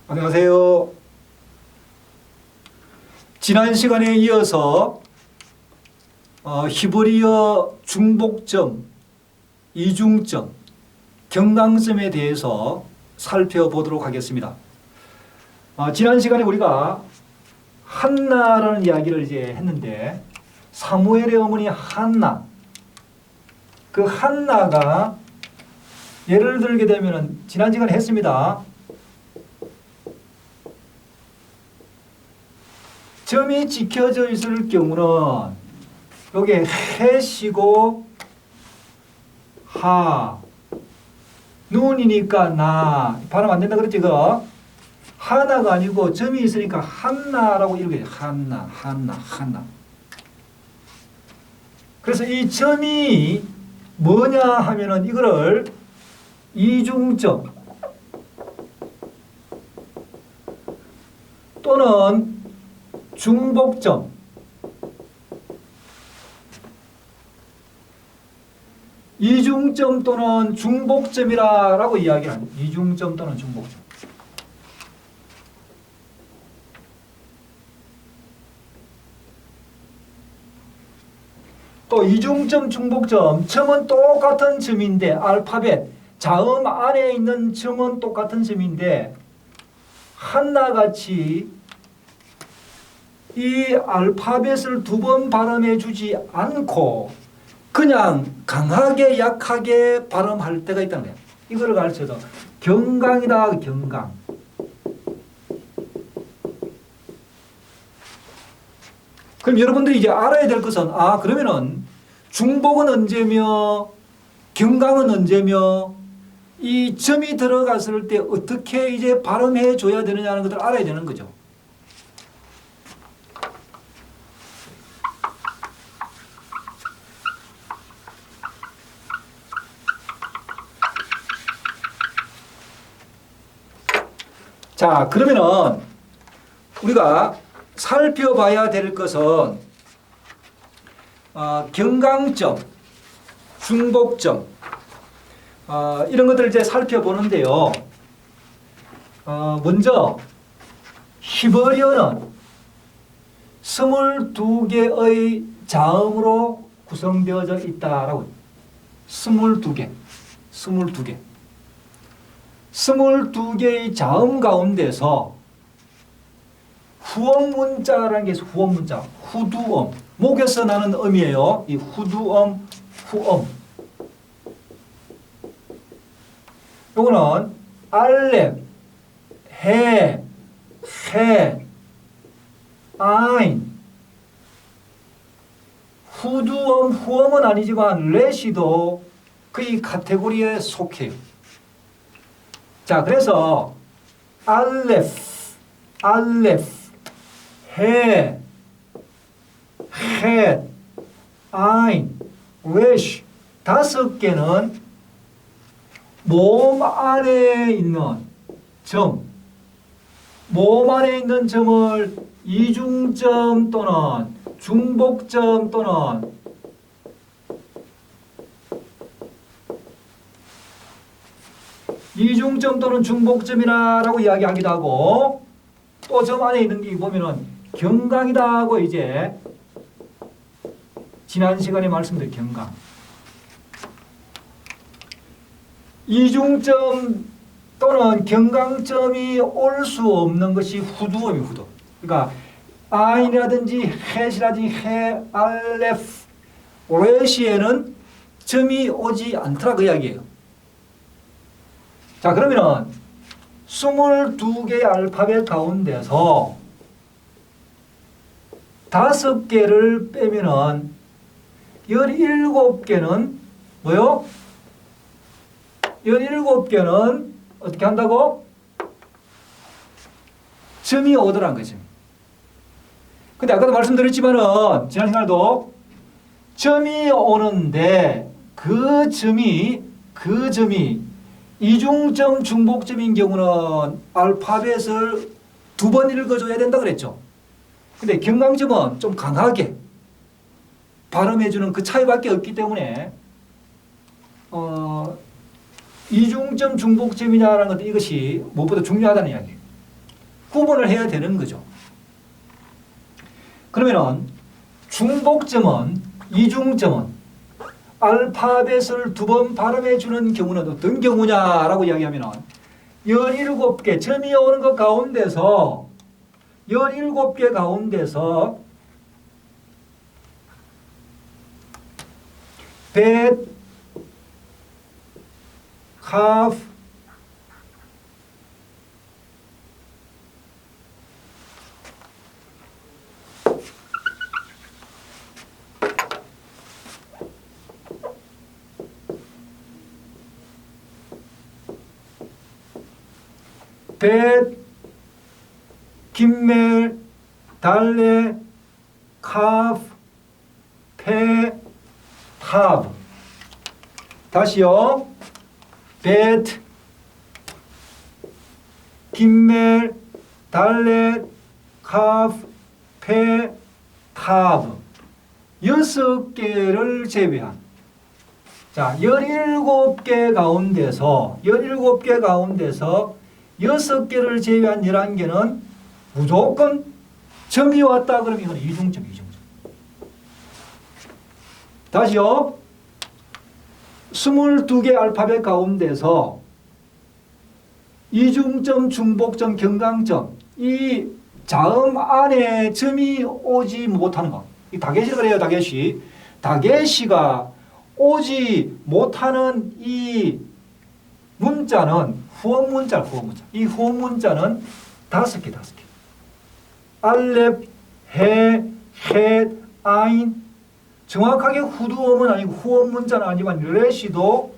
안녕하세요. 지난 시간에 이어서 히브리어 중복점, 이중점, 경강점에 대해서 살펴보도록 하겠습니다. 지난 시간에 우리가 한나라는 이야기를 이제 했는데 사무엘의 어머니 한나, 그 한나가 예를 들게 되면은 지난 시간에 했습니다. 점이 지켜져 있을 경우는 여기에 해시고 하 눈이니까 나 발음 안 된다 그랬지 그거? 하나가 아니고 점이 있으니까 한나라고 이렇게 한나. 그래서 이 점이 뭐냐 하면은 이거를 이중점 또는 중복점, 이중점 또는 중복점이라고 이야기를 합니다. 이중점 또는 중복점. 또 이중점, 중복점, 점은 똑같은 점인데 알파벳, 자음 안에 있는 점은 똑같은 점인데 한나같이 이 알파벳을 두 번 발음해 주지 않고 그냥 강하게 약하게 발음할 때가 있다는 거예요. 이거를 가르쳐서 경강이다. 경강. 그럼 여러분들이 이제 알아야 될 것은 그러면은 중복은 언제며 경강은 언제며 이 점이 들어갔을 때 어떻게 이제 발음해 줘야 되느냐는 것을 알아야 되는 거죠. 자, 그러면은 우리가 살펴봐야 될 것은 경강점, 중복점 이런 것들을 이제 살펴보는데요. 먼저 히브리어는 22개의 자음으로 구성되어져 있다라고. 22개. 22개의 자음 가운데서 후음 문자라는 게 있어요. 후음 문자. 후두음. 목에서 나는 음이에요. 이 후두음, 후음. 요거는 알렙, 해, 아인. 후두음, 후음은 아니지만 레시도 그 카테고리에 속해요. 자, 그래서 알렙, 해, 아인, 레시 5개는 몸 안에 있는 점, 몸 안에 있는 점을 이중점 또는 중복점 또는 이중점 또는 중복점이라고 이야기하기도 하고 또 점 안에 있는 게 보면은 경강이다 하고 이제 지난 시간에 말씀드린 경강. 이중점 또는 경강점이 올 수 없는 것이 후두음이 후두. 그러니까 아인이라든지 헷이라든지 해, 알렙, 레시에는 점이 오지 않더라 그 이야기예요. 자, 그러면은 22개의 알파벳 가운데서 5개를 빼면은 17개는 뭐요? 17개는 어떻게 한다고? 점이 오더란 거죠. 근데 아까도 말씀드렸지만은 지난 시간에도 점이 오는데 그 점이 이중점, 중복점인 경우는 알파벳을 2번 읽어줘야 된다 그랬죠. 근데 경강점은 좀 강하게 발음해주는 그 차이밖에 없기 때문에 이중점, 중복점이냐라는 것도 이것이 무엇보다 중요하다는 이야기예요. 구분을 해야 되는 거죠. 그러면은 중복점은 이중점은 알파벳을 2번 발음해 주는 경우는 어떤 경우냐라고 이야기하면은 17개 점이 오는 것 가운데서 17개 가운데서 bet, calf, bet, 김멜, 달래, calf, 폐, 탑. 다시요. bet, 김멜, 달래, calf, 폐, 탑. 6개를 제외한. 자, 17개 가운데서 6개를 제외한 11개는 무조건 점이 왔다 그러면 이건 이중점. 다시요. 22개 알파벳 가운데서 이중점, 중복점, 경강점 이 자음 안에 점이 오지 못하는 것. 이 다게시가 그래요. 다게시가 오지 못하는 이 문자는 후어 문자. 이 후어 문자는 5개. 알렙, 해, 헷, 아인. 정확하게 후두음은 아니고 후음 문자는 아니지만 레시도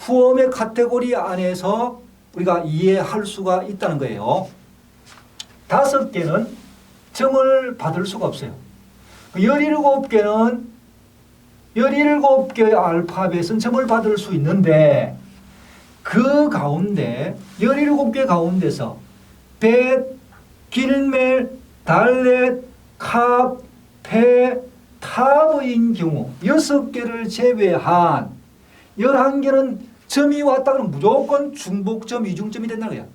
후음의 카테고리 안에서 우리가 이해할 수가 있다는 거예요. 5개는 점을 받을 수가 없어요. 17개는 17개의 알파벳은 점을 받을 수 있는데 그 가운데 17개 가운데서 벳, 길멜, 달렛, 캅, 페, 탑인 경우 6개를 제외한 11개는 점이 왔다 그러면 무조건 중복점, 이중점이 된다는 거야.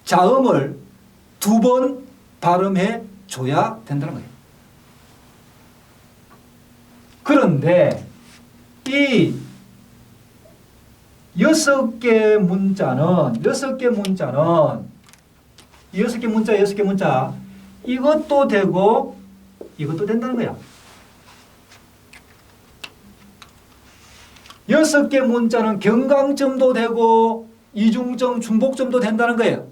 자음을 2번 발음해 줘야 된다는 거예요. 그런데 이 6개 문자는 이것도 되고 이것도 된다는 거야. 6개 문자는 경강점도 되고 이중점, 중복점도 된다는 거예요.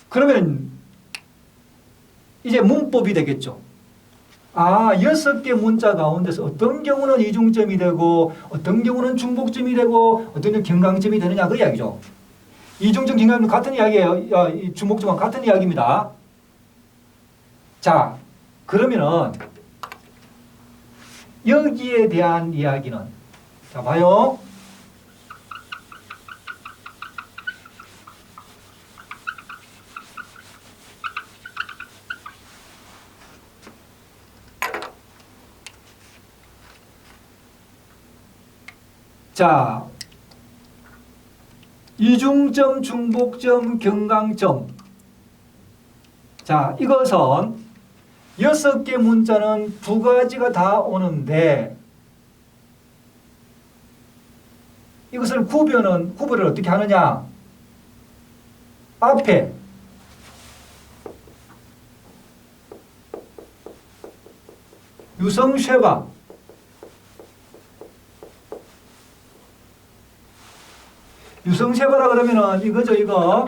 그러면 이제 문법이 되겠죠. 6개 문자 가운데서 어떤 경우는 이중점이 되고 어떤 경우는 중복점이 되고 어떤 경우는 경강점이 되느냐 그 이야기죠. 이중점, 경강점 같은 이야기예요. 중복점은 같은 이야기입니다. 자, 그러면은 여기에 대한 이야기는 자 봐요. 자, 이중점, 중복점, 경강점. 자, 이것은 6개 문자는 2가지가 다 오는데 이것을 구별을 어떻게 하느냐? 앞에 유성쉐바 유성쉐바라 그러면은 이거죠, 이거.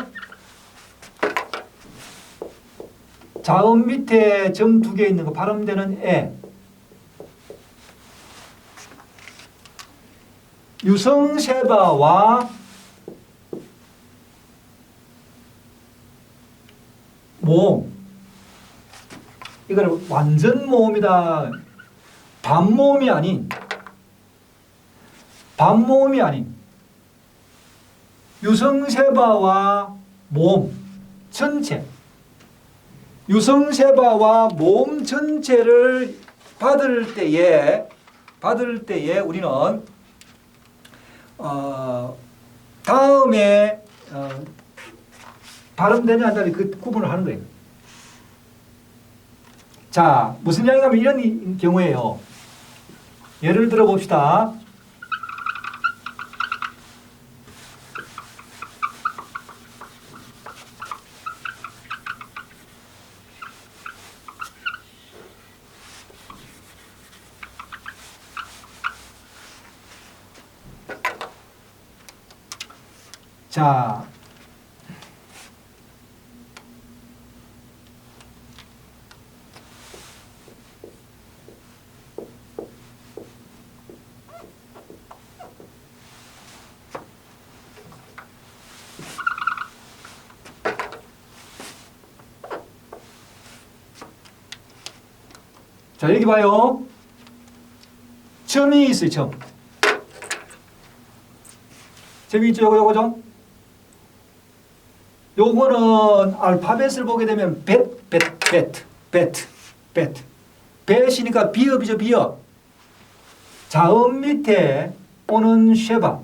자음 밑에 점 2개 있는 거 발음되는 에. 유성쉐바와 모음. 이거는 완전 모음이다. 반모음이 아닌 유성쉐바와 모음 전체. 유성쉐바와 모음 전체를 받을 때에 우리는 다음에 발음되냐 안 되냐 그 구분을 하는 거예요. 자, 무슨 이야기가 하면 이런 경우에요. 예를 들어 봅시다. 자, 여기 봐요. 점이 있어요, 점. 점이 있죠, 요거죠? 요거는 알파벳을 보게 되면 bet이니까 비읍이죠, 비읍. 자음 밑에 오는 쉐바.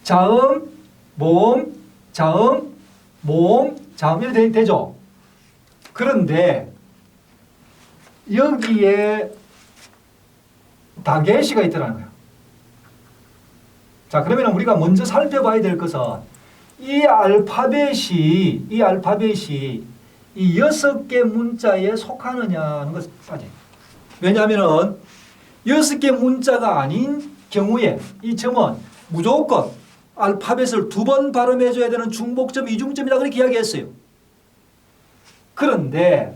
자음, 모음, 자음, 모음, 자음 이렇게 되죠. 그런데 여기에 다게시가 있더라는 거예요. 자, 그러면 우리가 먼저 살펴봐야 될 것은 이 알파벳이 이 6개 문자에 속하느냐는 것을 따져요. 왜냐하면 6개 문자가 아닌 경우에 이 점은 무조건 알파벳을 2번 발음해줘야 되는 중복점, 이중점이다 그렇게 이야기했어요. 그런데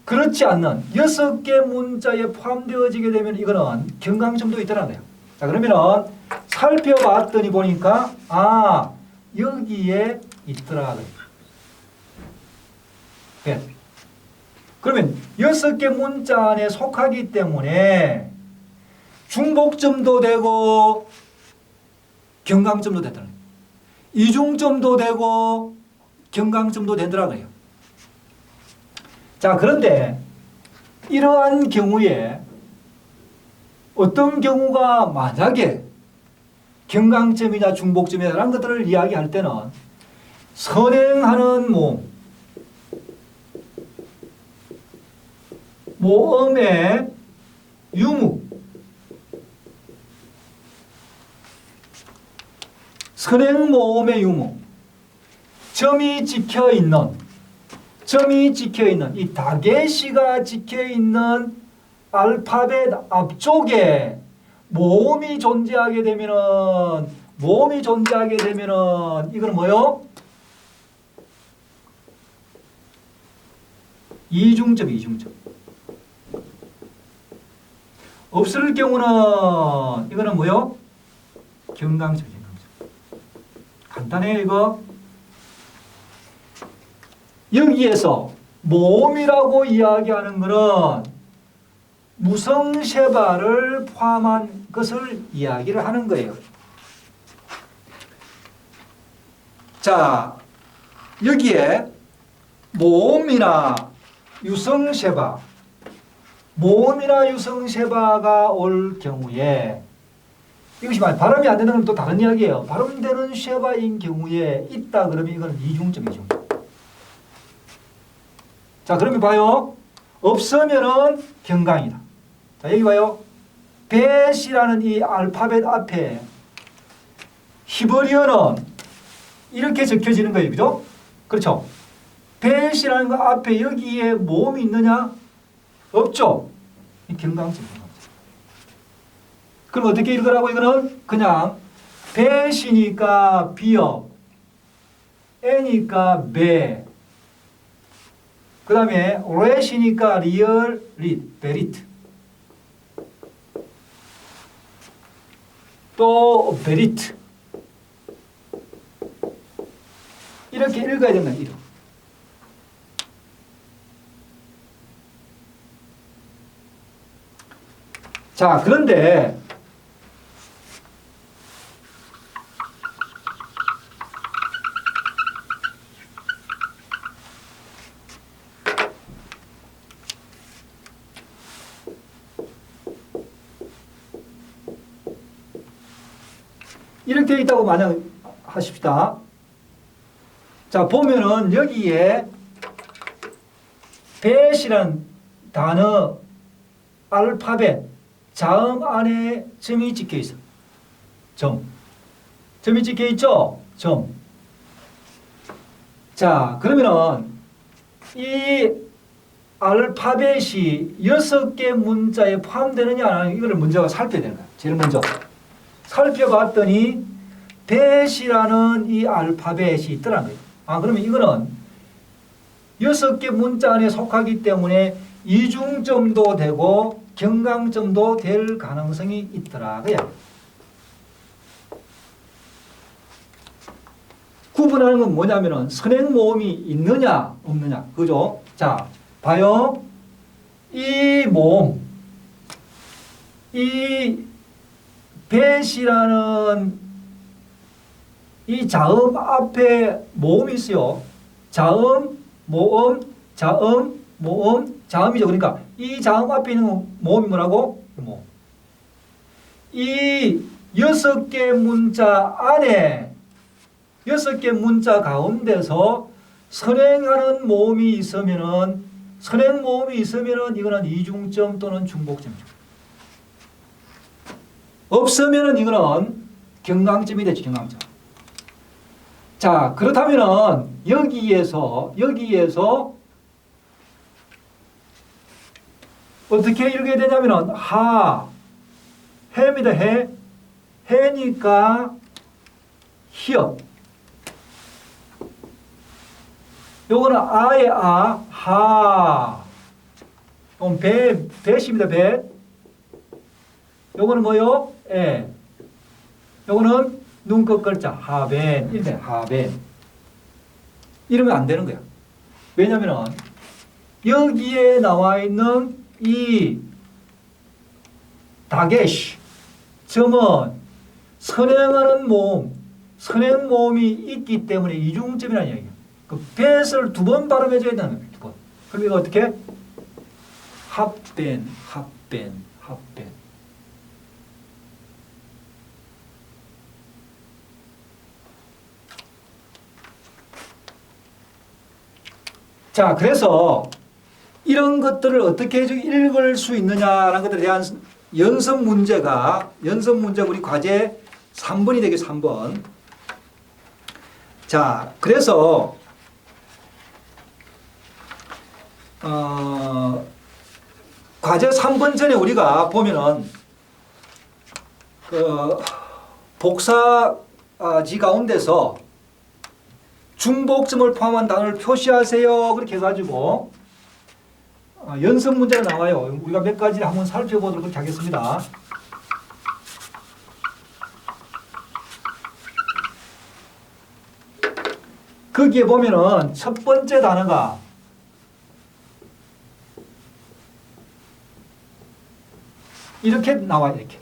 그렇지 않는 6개 문자에 포함되어지게 되면 이거는 경강점도 있더라는 거예요. 자, 그러면은 살펴봤더니 보니까 여기에 있더라. 네. 그러면 6개 문자 안에 속하기 때문에 중복점도 되고 경강점도 되더라고요. 이중점도 되고 경강점도 되더라고요. 자, 그런데 이러한 경우에 어떤 경우가 만약에 경강점이나 중복점이나 이런 것들을 이야기할 때는 선행하는 모음, 모음의 유무, 선행 모음의 유무, 점이 찍혀있는 이 다게시가 찍혀있는 알파벳 앞쪽에 모음이 존재하게 되면은 이거는 뭐요? 이중점. 없을 경우는 이거는 뭐요? 경강점. 간단해요, 이거. 여기에서 모음이라고 이야기하는 것은 무성세바를 포함한 것을 이야기를 하는 거예요. 자, 여기에 모음이나 유성세바가 올 경우에 이것이 발음이 안 되는 건 또 다른 이야기예요. 발음되는 쉐바인 경우에 있다 그러면 이건 이중점이죠. 자, 그러면 봐요. 없으면은 경강이다. 자, 여기 봐요. bet이라는 이 알파벳 앞에 히브리어는 이렇게 적혀지는 거예요. 그죠? 그렇죠? bet이라는 거 앞에 여기에 모음이 있느냐? 없죠? 이 경강점. 그럼 어떻게 읽으라고 이거는? 그냥 bet이니까 비읍, 애니까 배, 그 다음에 렛이니까 리얼, 릿, 베리트. 또 베리트. 이렇게 읽어야 된다. 이름. 자, 그런데 이렇게 되어 있다고 만약 하십시다. 자, 보면은 여기에 배시라는 단어 알파벳 자음 안에 점이 찍혀 있어. 점이 찍혀 있죠? 점. 자, 그러면은 이 알파벳이 6개 문자에 포함되느냐 안 하느냐 이거를 먼저 살펴야 되는 거야. 제일 먼저 살펴봤더니 배시라는 이 알파벳이 있더라는 거예요. 아, 그러면 이거는 6개 문자 안에 속하기 때문에 이중점도 되고 경강점도 될 가능성이 있더라. 그야. 구분하는 건 뭐냐면은 선행모음이 있느냐 없느냐. 그죠? 자, 봐요. 이 모음, 이 배시라는 이 자음 앞에 모음이 있어요. 자음, 모음, 자음, 모음, 자음이죠. 그러니까 이 자음 앞에 있는 모음이 뭐라고? 모음. 이 6개 문자 안에 6개 문자 가운데서 선행하는 모음이 있으면은 선행 모음이 있으면은 이거는 이중점 또는 중복점이죠. 없으면은 이거는 경강점이 되죠. 경강점. 자, 그렇다면은 여기에서 어떻게 읽어야 되냐면은 해입니다. 해니까 히읗. 요거는 아의 하. 배십니다. 배. 요거는 뭐요? 요거는 눈끝 글자 하벤. 이래 하벤. 이러면 안 되는 거야. 왜냐면은 여기에 나와 있는 이 다게시 점은 선행하는 모음, 선행 모음이 있기 때문에 이중점이라는 얘기예요. 그 뱃을 2번 발음해줘야 되는 거예요. 2번. 그럼 이거 어떻게? 합벤. 자, 그래서 이런 것들을 어떻게 읽을 수 있느냐라는 것들에 대한 연습 문제가 우리 과제 3번이 되겠죠. 3번. 자, 그래서 과제 3번 전에 우리가 보면은 그 복사지 가운데서 중복점을 포함한 단어를 표시하세요. 그렇게 해가지고 연습 문제가 나와요. 우리가 몇 가지를 한번 살펴보도록 하겠습니다. 거기에 보면은 첫 번째 단어가 이렇게 나와요. 이렇게.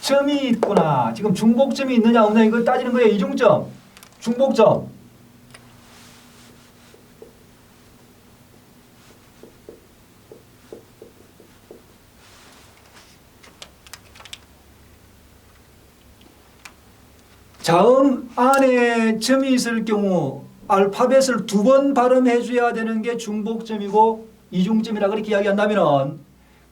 점이 있구나. 지금 중복점이 있느냐 없느냐 이걸 따지는 거예요. 이중점, 중복점. 자음 안에 점이 있을 경우 알파벳을 2번 발음해 줘야 되는 게 중복점이고 이중점이라 그렇게 이야기한다면은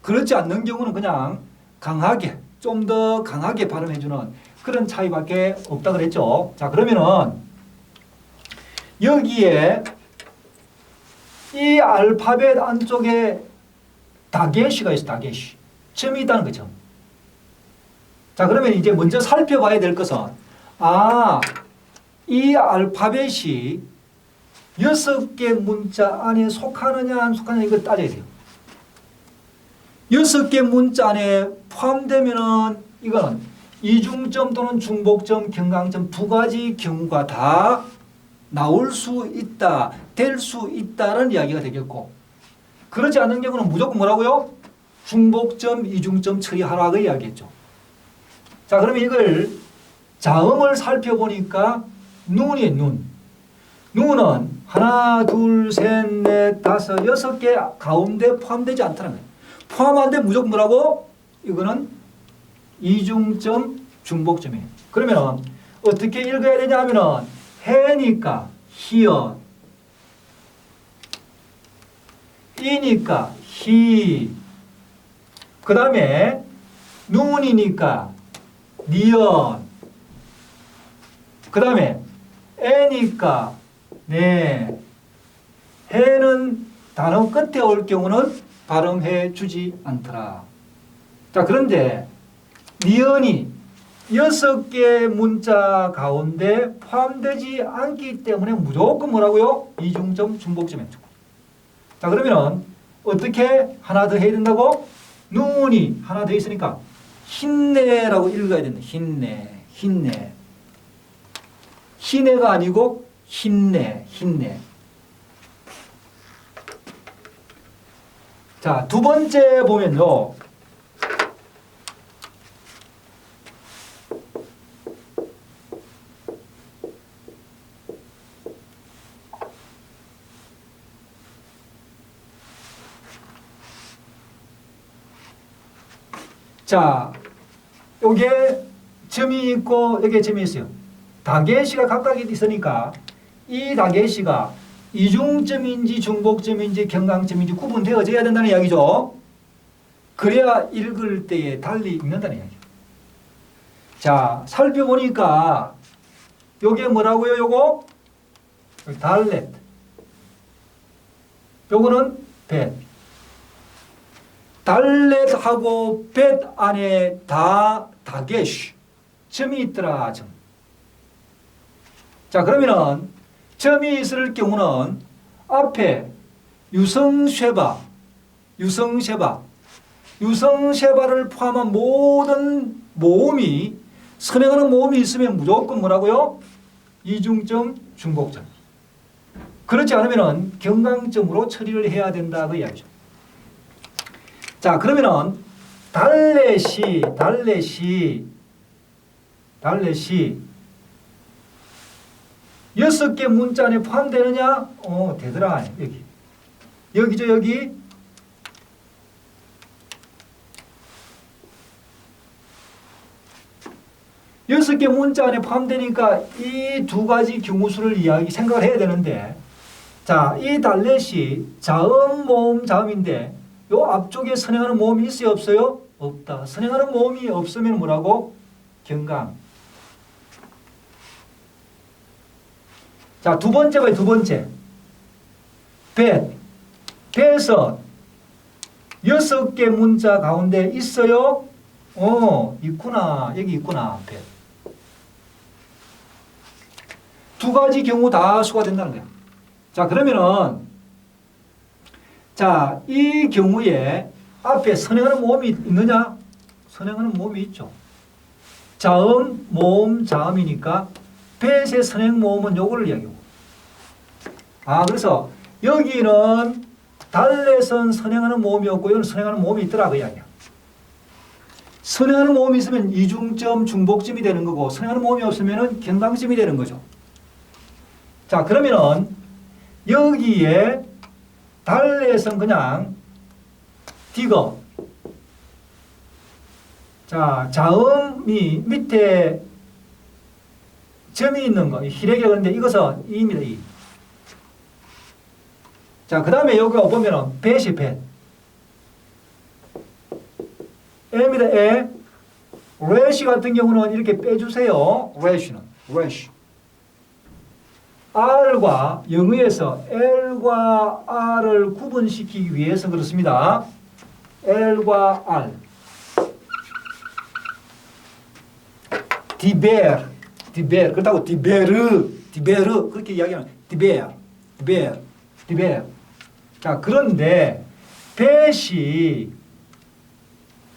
그렇지 않는 경우는 그냥 강하게 좀 더 강하게 발음해 주는 그런 차이밖에 없다 그랬죠. 자, 그러면은 여기에 이 알파벳 안쪽에 다게시가 있어. 다게시. 점이 있다는 거죠. 자, 그러면 이제 먼저 살펴봐야 될 것은 이 알파벳이 6개 문자 안에 속하느냐 안 속하느냐 이거 따져야 돼요. 6개 문자 안에 포함되면은 이거는 이중점 또는 중복점, 경강점 2가지 경우가 다 나올 수 있다, 될 수 있다는 이야기가 되겠고, 그렇지 않은 경우는 무조건 뭐라고요? 중복점, 이중점 처리하라고 이야기했죠. 자, 그러면 이걸 자음을 살펴보니까 눈이에요. 눈은 하나, 둘, 셋, 넷, 다섯, 6개 가운데 포함되지 않다는 거예요. 포함 안 되면 무조건 뭐라고? 이거는 이중점, 중복점이에요. 그러면 어떻게 읽어야 되냐 하면은 해니까 히어, 이니까 히, 그 다음에 눈이니까 니언, 그 다음에 애니까 네. 해는 단어 끝에 올 경우는 발음해 주지 않더라. 자, 그런데 니언이 6개 문자 가운데 포함되지 않기 때문에 무조건 뭐라고요? 이중점, 중복점에. 자, 그러면 어떻게 하나 더 해야 된다고? 눈이 하나 더 있으니까 힘내라고 읽어야 된다. 힘내, 힘내. 힘내가 아니고 힘내, 힘내. 자, 두 번째 보면요. 자, 요게 점이 있고 여기에 점이 있어요. 다계시가 각각 있으니까 이 다계시가 이중점인지 중복점인지 경강점인지 구분되어져야 된다는 이야기죠. 그래야 읽을 때에 달리 읽는다는 이야기죠. 자, 살펴보니까 요게 뭐라고요? 요거 달렛, 요거는 벳. 달렛하고 벳 안에 다 다게시 점이 있더라. 점. 자, 그러면은 점이 있을 경우는 앞에 유성쉐바, 유성쉐바를 포함한 모든 모음이 선행하는 모음이 있으면 무조건 뭐라고요? 이중점, 중복점. 그렇지 않으면은 경강점으로 처리를 해야 된다 그 이야기죠. 자, 그러면은 달렛이 6개 문자 안에 포함되느냐? 되더라. 여기죠, 여기. 여섯 개 문자 안에 포함되니까 이 두 가지 경우수를 생각을 해야 되는데, 자, 이 달렛이 자음, 모음, 자음인데, 요 앞쪽에 선행하는 모음이 있어요, 없어요? 없다. 선행하는 모음이 없으면 뭐라고? 경강. 자, 두 번째 봐요, 두 번째. 벳. 벳은 6개 문자 가운데 있어요? 있구나. 여기 있구나. 벳. 두 가지 경우 다 수가 된다는 거야. 자, 그러면은, 자, 이 경우에 앞에 선행하는 모음이 있느냐? 선행하는 모음이 있죠. 자음, 모음, 자음이니까 벳의 선행 모음은 요거를 이야기하고. 그래서 여기는 달렛은 선행하는 모음이 없고 여기는 선행하는 모음이 있더라 그 이야기야. 선행하는 모음이 있으면 이중점, 중복점이 되는 거고 선행하는 모음이 없으면 경강점이 되는 거죠. 자, 그러면은 여기에 달렛은 그냥 디거. 자, 자음이 밑에 점이 있는 거, 희레기가 그런데 이것은 이입니다, 이. 자, 그 다음에 여기 보면은 벳이 벳. 에입니다, 에. 레시 같은 경우는 이렇게 빼주세요. 레시는. 레시. R과 영어에서 L과 R을 구분시키기 위해서 그렇습니다. L과 R. 디베르. 그렇다고 디베르 그렇게 이야기하면 디베르. 자, 그런데 벳이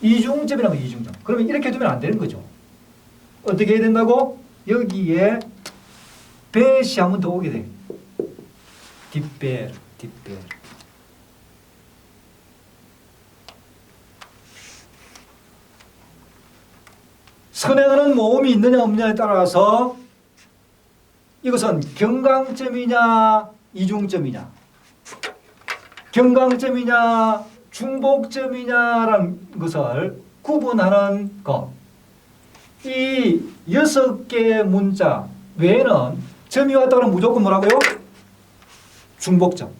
이중점이라고 이중점. 그러면 이렇게 두면 안 되는 거죠. 어떻게 해야 된다고? 여기에 벳이 한 번 더 오게 돼. 뒷벨. 선행하는 모음이 있느냐 없느냐에 따라서 이것은 경강점이냐 이중점이냐, 경강점이냐 중복점이냐라는 것을 구분하는 것. 이 6개의 문자 외에는 점이 왔다 그러면 무조건 뭐라고요? 중복점.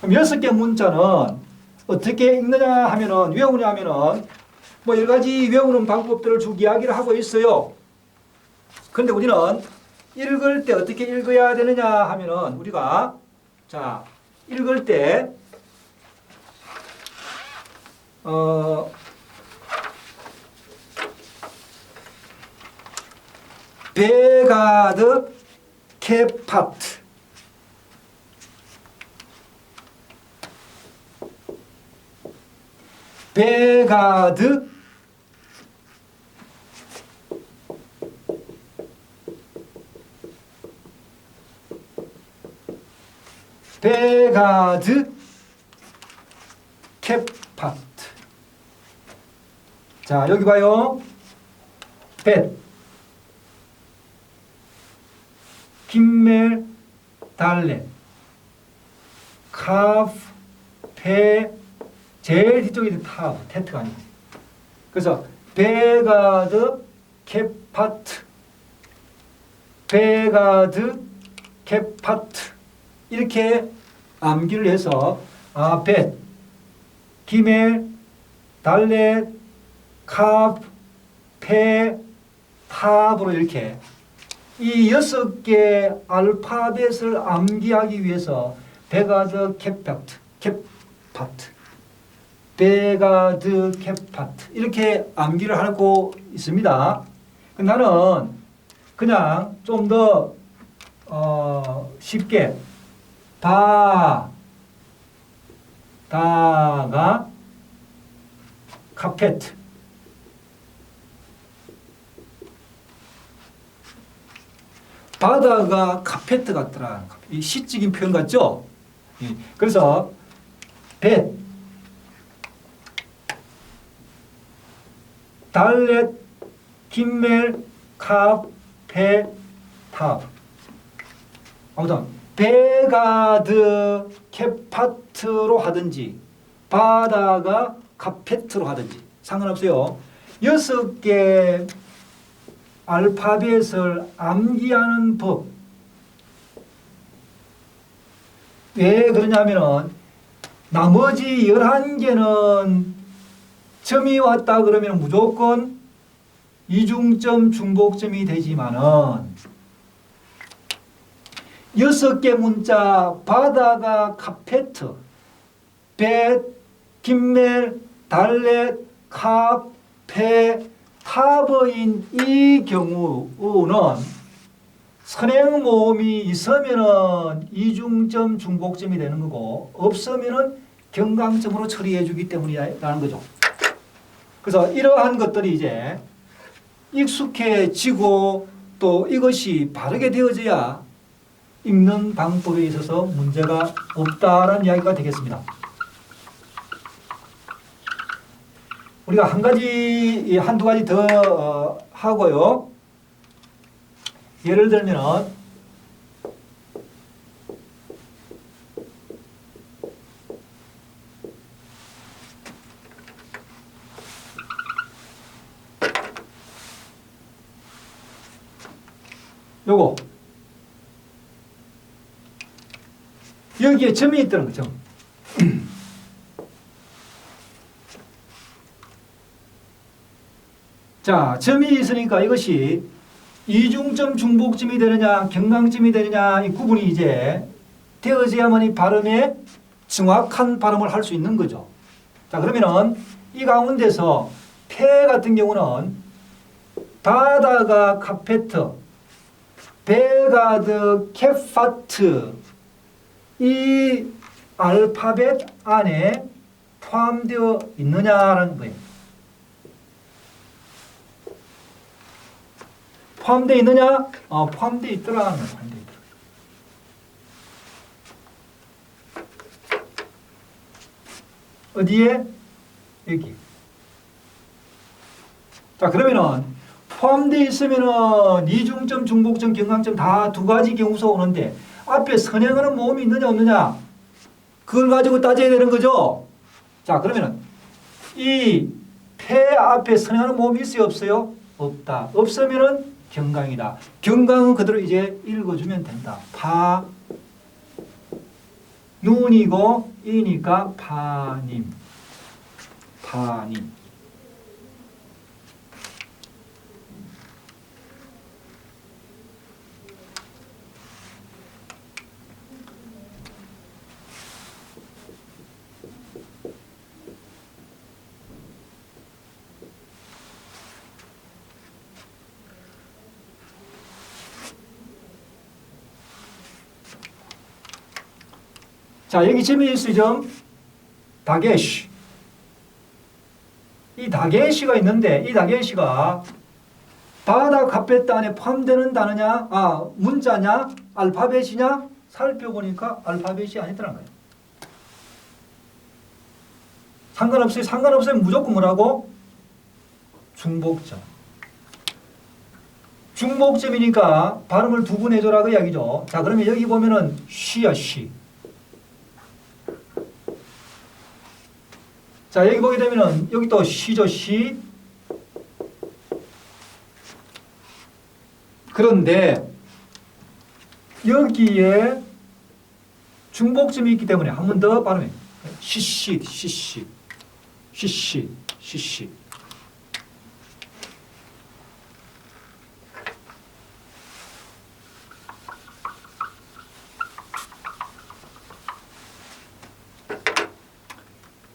그럼 6개 문자는 어떻게 읽느냐 하면은, 외우냐 하면은, 뭐 여러 가지 외우는 방법들을 쭉 이야기를 하고 있어요. 그런데 우리는 읽을 때 어떻게 읽어야 되느냐 하면은, 우리가, 자, 읽을 때, 베가드 케파트. 베가드 케파트. 자, 여기 봐요. 벳, 김멜, 달레, 카프, 페, 제일 뒤쪽이 타브, 테트가 아니고. 그래서 베가드 케파트, 베가드 케파트, 이렇게 암기를 해서 벳, 기멜, 달렛, 카프, 페, 탑으로 이렇게 이 6개 알파벳을 암기하기 위해서 베가드 케파트, 베가드 케파트 이렇게 암기를 하고 있습니다. 나는 그냥 좀 더 쉽게 바다가 카페트, 바다가 카페트 같더라. 이 시적인 표현 같죠? 그래서 벳, 달렛, 김멜, 카, 페, 탑. 아무튼 베가드 케파트로 하든지 바다가 카페트로 하든지 상관없어요. 6개 알파벳을 암기하는 법. 왜 그러냐면은 나머지 11개는 점이 왔다 그러면 무조건 이중점 중복점이 되지만은 6개 문자 바다가 카페트, 벳, 김멜, 달렛, 카, 페, 탑인 이 경우는 선행 모음이 있으면은 이중점 중복점이 되는 거고 없으면은 경강점으로 처리해 주기 때문이라는 거죠. 그래서 이러한 것들이 이제 익숙해지고 또 이것이 바르게 되어져야 읽는 방법에 있어서 문제가 없다라는 이야기가 되겠습니다. 우리가 한두 가지 더 하고요. 예를 들면 요거 여기에 점이 있다는 거죠. 자, 점이 있으니까 이것이 이중점 중복점이 되느냐 경강점이 되느냐 이 구분이 이제 되어져야만 이 발음에 정확한 발음을 할 수 있는 거죠. 자, 그러면은 이 가운데서 페 같은 경우는 바다가 카페트, 베가드 케파트 이 알파벳 안에 포함되어 있느냐라는 거예요. 포함되어 있느냐? 포함되어 있더라. 포함되어 있더라. 어디에? 여기. 자, 그러면은 포함되어 있으면은 이중점, 중복점, 경강점 다 두 가지 경우서 오는데 앞에 선행하는 모음이 있느냐 없느냐 그걸 가지고 따져야 되는 거죠. 자, 그러면은 이 폐 앞에 선행하는 모음이 있어요 없어요? 없다. 없으면은 경강이다. 경강은 그대로 이제 읽어주면 된다. 파, 눈이고 이니까 파님. 파님. 자, 여기 재미있어요. 좀 다게시. 이 다게시가 있는데 이 다게시가 바다 카페트 안에 포함되는 단어냐, 문자냐, 알파벳이냐 살펴보니까 알파벳이 아니더란 거예요. 상관없어요. 상관없어요. 무조건 뭐라고? 중복점. 중복점이니까 발음을 두 번 해줘라 그 이야기죠. 자, 그러면 여기 보면은 쉬야 쉬. 자, 여기 보게 되면은 여기 또 시죠, 시. 그런데 여기에 중복점이 있기 때문에 한 번 더 발음해. 시시, 시시, 시시, 시시.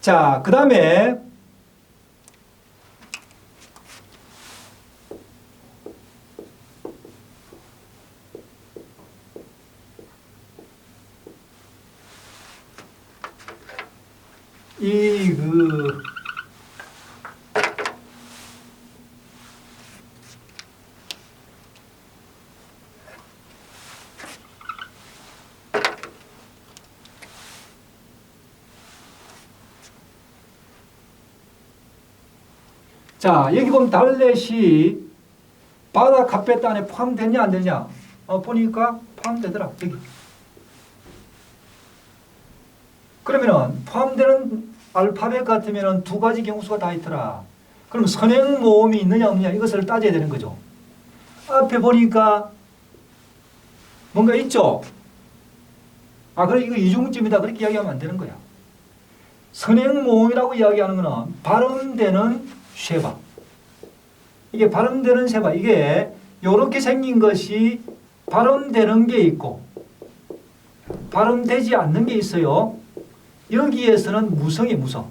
자, 그 다음에 자, 여기 보면 달렛이 바다 카페트 안에 포함되냐 안 되냐? 보니까 포함되더라. 여기. 그러면은 포함되는 알파벳 같으면은 두 가지 경우수가 다 있더라. 그럼 선행 모음이 있느냐 없느냐 이것을 따져야 되는 거죠. 앞에 보니까 뭔가 있죠. 그래 이거 이중점이다 그렇게 이야기하면 안 되는 거야. 선행 모음이라고 이야기하는 거는 발음되는 쉐바. 이게 발음되는 쉐바. 이게 이렇게 생긴 것이 발음되는 게 있고 발음되지 않는 게 있어요. 여기에서는 무성이 무성.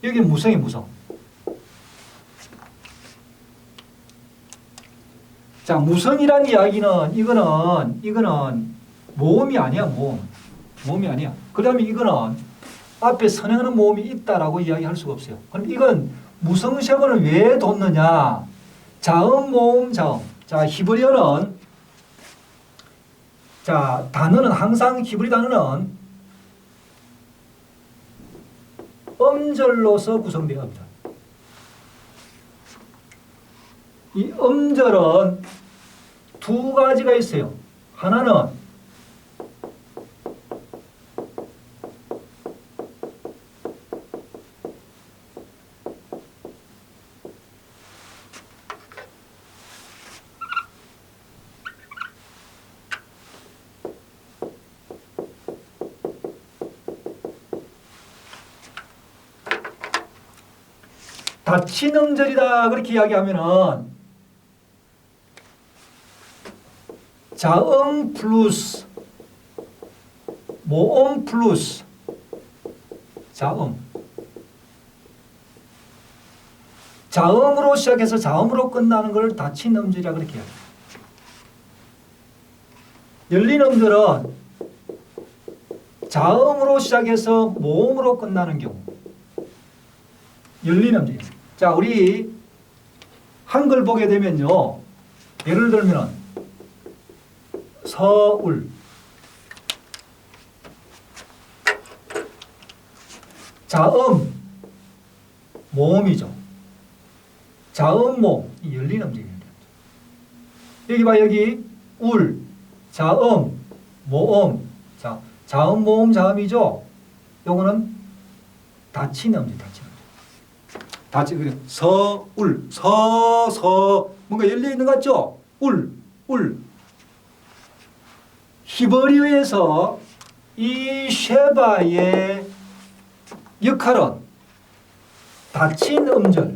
여기 무성이 무성. 자, 무성이란 이야기는 이거는 모음이 아니야, 모음. 모음이 아니야. 그다음에 이거는 앞에 선행하는 모음이 있다라고 이야기할 수가 없어요. 그럼 이건 무성세번을 왜 뒀느냐? 자음, 모음, 자음. 자, 히브리어는 자, 단어는 항상 히브리 단어는 음절로서 구성되어 합니다. 이 음절은 두 가지가 있어요. 하나는 닫힌 음절이다 그렇게 이야기하면은 자음 플러스 모음 플러스 자음. 자음으로 시작해서 자음으로 끝나는 걸 닫힌 음절이라 그렇게 이야기해요. 열린 음절은 자음으로 시작해서 모음으로 끝나는 경우. 열린 음절이에요. 자, 우리 한글 보게 되면요. 예를 들면 서울. 자음 모음이죠. 자음 모음 열린 음절입니다. 여기 봐, 여기 울 자음 모음. 자, 자음 모음 자음이죠. 요거는 닫힌 음절, 닫힌 음절. 닫지 그래. 서울 서서 뭔가 열려 있는 것 같죠? 울. 히브리어에서 이 쉐바의 역할은 닫힌 음절,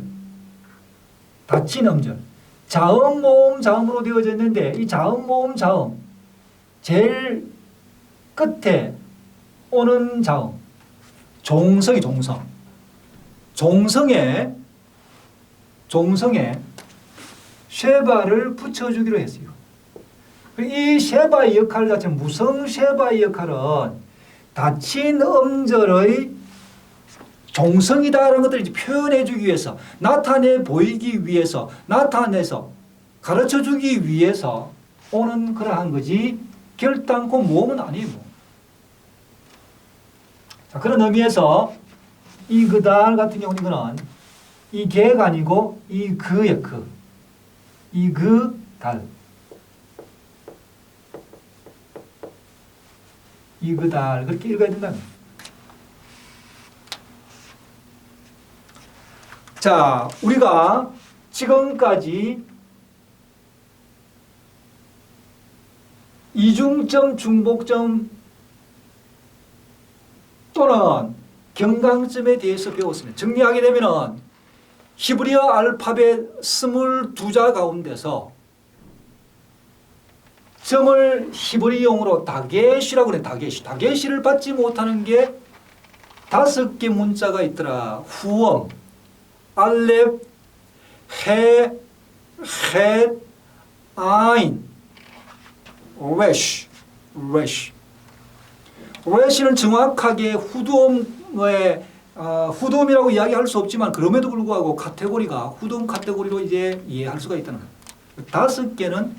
자음, 모음, 자음으로 되어져 있는데 이 자음, 모음, 자음 제일 끝에 오는 자음 종성이 종성에 쉐바를 붙여주기로 했어요. 이 쉐바의 역할 자체는 무성 쉐바의 역할은 닫힌 음절의 종성이다라는 것들을 표현해주기 위해서 나타내 보이기 위해서 나타내서 가르쳐주기 위해서 오는 그러한 거지 결단코 모험은 아니에요. 자, 그런 의미에서 이 그달 같은 경우는 이거는 이 개가 아니고 이 그의 이 그달 이 그달 그렇게 읽어야 된다는 거예요. 자, 우리가 지금까지 이중점, 중복점 또는 경강점에 대해서 배웠습니다. 정리하게 되면은 히브리어 알파벳 22자 가운데서 점을 히브리용으로 다게시라고 그래. 다게시를 받지 못하는 게 5개 문자가 있더라. 후엄, 알렙, 해, 헷, 아인, 레시. 레시는 정확하게 후돔이라고 이야기할 수 없지만 그럼에도 불구하고 카테고리가 후돔 카테고리로 이제 이해할 수가 있다는 거예요. 5개는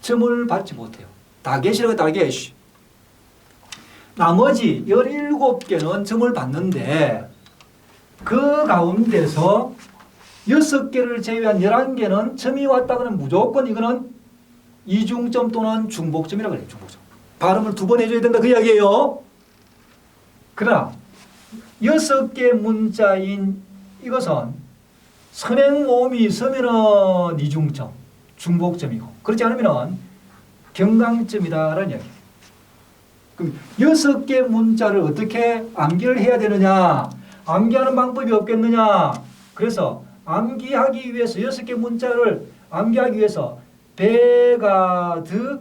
점을 받지 못해요. 다게시라고 다게시. 나머지 17개는 점을 받는데 그 가운데서 6개를 제외한 11개는 점이 왔다 그러면 무조건 이거는 이중점 또는 중복점이라고 해요. 중복점. 발음을 2번 해줘야 된다 그 이야기예요. 그러나 6개 문자인 이것은 선행모음이 있으면 이중점, 중복점이고 그렇지 않으면 경강점이다라는 이야기예요. 그럼 6개 문자를 어떻게 암기를 해야 되느냐? 암기하는 방법이 없겠느냐? 그래서 암기하기 위해서 6개 문자를 암기하기 위해서 베가드,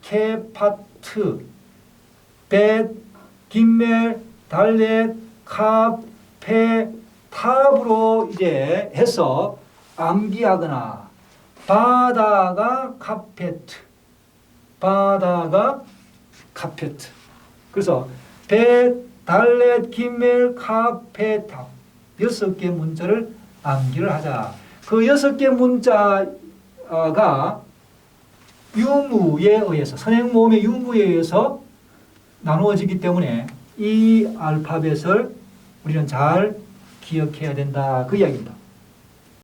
케파트, 벳, 김멜, 달렛, 캅, 페, 탑으로 이제 해서 암기하거나 바다가 카페트. 그래서 벳, 달렛, 김멜, 캅, 페, 탑 6개 문자를 암기를 하자. 그 6개 문자가 유무에 의해서 선행모음의 유무에 의해서 나누어지기 때문에 이 알파벳을 우리는 잘 기억해야 된다 그 이야기입니다.